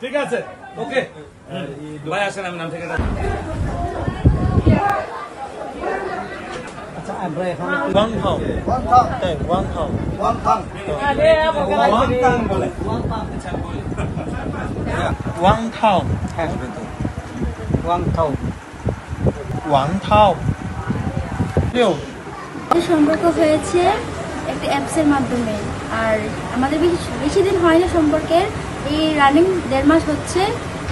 ঠিক আছে, ওকে ভাই আসেন, আমি নাম থেকে সম্পর্ক হয়েছে একটা অ্যাপসের মাধ্যমে। আর আমাদের বেশি দিন হয় না সম্পর্কের, এই রানিং 1.5 মাস হচ্ছে।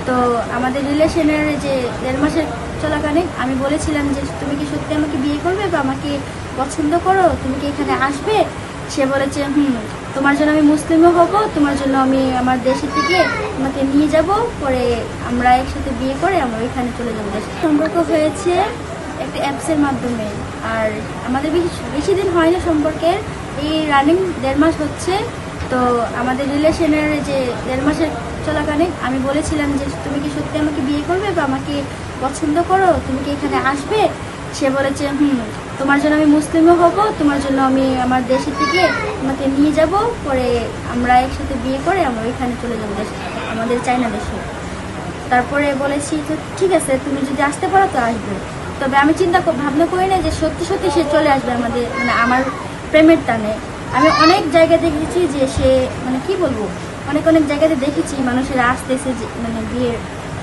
তো আমাদের রিলেশনের যে 1.5 মাসের চলাকালীন আমি বলেছিলাম যে তুমি কি সত্যি আমাকে বিয়ে করবে বা আমাকে পছন্দ করো, তুমি কি এখানে আসবে? সে বলেছে তোমার জন্য আমি মুসলিমও হব, তোমার জন্য আমি আমার দেশে থেকে তোমাকে নিয়ে যাব, পরে আমরা একসাথে বিয়ে করে আমরা ওইখানে চলে যাবো। সম্পর্ক হয়েছে একটা অ্যাপসের মাধ্যমে। আর আমাদের বেশি দিন হয় না সম্পর্কের, এই রানিং 1.5 মাস হচ্ছে। তো আমাদের রিলেশনের যে 1.5 মাসের চলাকালীন আমি বলেছিলাম যে তুমি কি সত্যি আমাকে বিয়ে করবে বা আমাকে পছন্দ করো, তুমি কি এখানে আসবে? সে বলেছে তোমার জন্য আমি মুসলিমও হব, তোমার জন্য আমি আমার দেশে থেকে তোমাকে নিয়ে যাব, পরে আমরা একসাথে বিয়ে করে আমরা ওইখানে চলে যাবো আমাদের চায়না দেশে। তারপরে বলেছি তো ঠিক আছে, তুমি যদি আসতে পারো তো আসবে। তবে আমি ভাবনা করি না যে সত্যি সত্যি সে চলে আসবে আমাদের, মানে আমার প্রেমের টানে। আমি অনেক জায়গায় দেখেছি যে সে মানে কি বলবো, অনেক জায়গাতে দেখেছি মানুষেরা আসতেছে মানে বিয়ে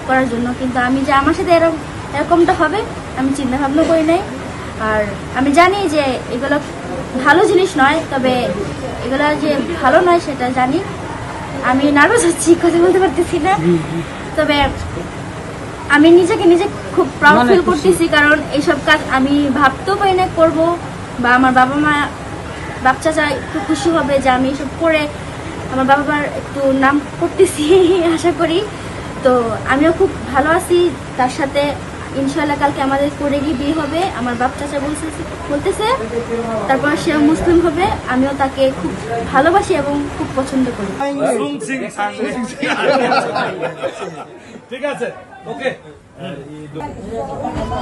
করার জন্য, কিন্তু আমি যে আমার সাথে এরকমটা হবে আমি চিন্তা ভাবনা করি নাই। আর আমি জানি যে এগুলো ভালো জিনিস নয়, তবে এগুলো যে ভালো নয় সেটা জানি। আমি নার্ভাস হচ্ছি, কথা বলতে পারতেছি না। তবে আমি নিজে খুব প্রাউড ফিল করতেছি, কারণ এইসব কাজ আমি ভাবতেও পারি না করবো, বা আমার বাবা মা বাপ চাচা একটু খুশি হবে যে আমি এসব করে আমার বাবা মার একটু নাম করতেছি আশা করি। তো আমিও খুব ভালো আছি তার সাথে। ইনশাল্লাহ কালকে আমাদের করে গিয়ে বিয়ে হবে, আমার বাপ চাচা বলতেছে। তারপর সে মুসলিম হবে, আমিও তাকে খুব ভালোবাসি এবং খুব পছন্দ করি। ঠিক আছে, ওকে।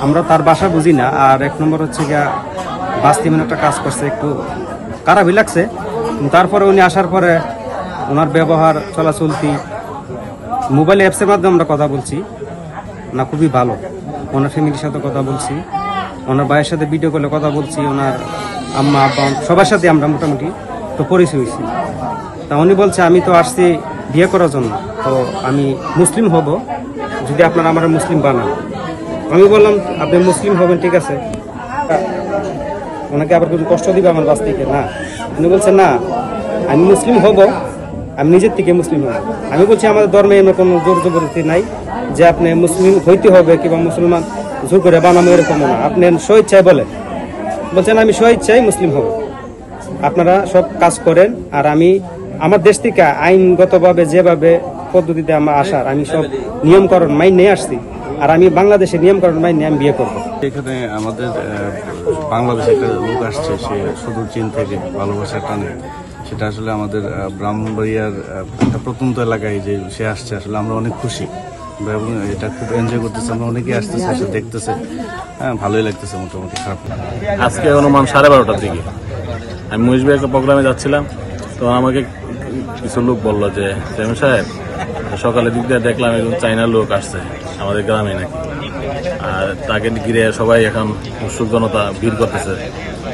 আমরা তার বাসা বুঝি না। আর এক নম্বর হচ্ছে গিয়া বাস্তি মানে একটা কাজ করছে, একটু খারাপই লাগছে। তারপরে উনি আসার পরে ওনার ব্যবহার চলাচলতি মোবাইল অ্যাপসের মাধ্যমে আমরা কথা বলছি না, খুবই ভালো। ওনার ফ্যামিলির সাথে কথা বলছি, ওনার ভাইয়ের সাথে ভিডিও কলে কথা বলছি, ওনার আম্মা আব্বা সবার সাথে আমরা মোটামুটি তো পরিচয় হয়েছি। তা উনি বলছে আমি তো আসছি বিয়ে করার জন্য, তো আমি মুসলিম হব যদি আপনারা আমার মুসলিম বানান। আমি বললাম আপনি মুসলিম হবেন, ঠিক আছে, ওনাকে আবার কিছু কষ্ট দিবে আমার বাস থেকে না। উনি বলছে না, আমি মুসলিম হব, আমি নিজের থেকে মুসলিম হব। আমি বলছি আমাদের ধর্মে এমন কোনো জোর জবরদস্তি নাই যে আপনি মুসলিম হইতে হবে কিংবা মুসলমান জোর করে বানানো, এরকম না। আপনি স্বইচ্ছায় বলেন, বলছেন আমি স্বইচ্ছায় মুসলিম হব, আপনারা সব কাজ করেন। আর আমি আমার দেশ থেকে আইনগতভাবে যেভাবে পদ্ধতিতে আমার আসার আমি সব নিয়মকরণ মাইনে আসছি, আর আমি বাংলাদেশের নিয়মকরণ মাইনে আমি বিয়ে করবো। এখানে আমাদের বাংলাদেশে একটা লোক আসছে, সে সুদূর চীন থেকে ভালোবাসার টানে। সেটা আসলে আমাদের ব্রাহ্মণবাড়িয়ার একটা প্রত্যন্ত এলাকায় যে সে আসছে, আসলে আমরা অনেক খুশি এবং এটা খুব এনজয় করতেছে। আমরা অনেকেই আসতেছে, এসে দেখতেছে, হ্যাঁ ভালোই লাগতেছে, মোটামুটি খারাপ। আজকে অনুমান 12:30টার দিকে আমি মহিষ ভাই একটা প্রোগ্রামে যাচ্ছিলাম, তো আমাকে কিছু লোক বললো যে চেয়ারম্যান সাহেব সকালে দিক দিয়ে দেখলাম একজন চাইনার লোক আসছে আমাদের গ্রামে নাকি। আর তাকে ঘিরে সবাই এখন উৎসুক জনতা ভিড় করতেছে,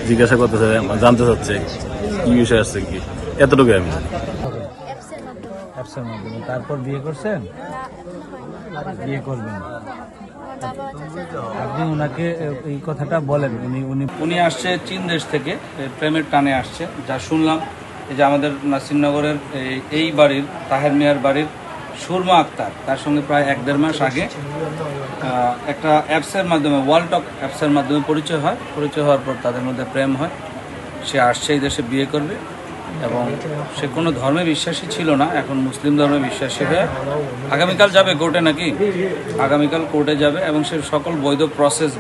জিজ্ঞাসা করতেছে, জানতে চাচ্ছে কি বিষয় আসছে কি, এতটুকু আমি অ্যাপসের মাধ্যমে। তারপর বিয়ে করছেন? বিয়ে করবেন? আপনি ওনাকে এই কথাটা বলেন। উনি আসছে চীন দেশ থেকে, প্রেমের টানে আসছে যা শুনলাম। এই যে আমাদের নাসিরনগরের এই বাড়ির তাহের মিয়ার বাড়ির সুরমা আক্তার, তার সঙ্গে প্রায় 1-1.5 মাস আগে একটা অ্যাপসের মাধ্যমে, ওয়ালটক অ্যাপসের মাধ্যমে পরিচয় হয়। পরিচয় হওয়ার পর তাদের মধ্যে প্রেম হয়। সে আসছে এই দেশে বিয়ে করবে এবং সে কোনো ধর্মে বিশ্বাসী ছিল না, এখন মুসলিম ধর্মে বিশ্বাসী হয়ে আগামীকাল যাবে কোর্টে নাকি, আগামীকাল কোর্টে যাবে এবং সে সকল বৈধ প্রসেস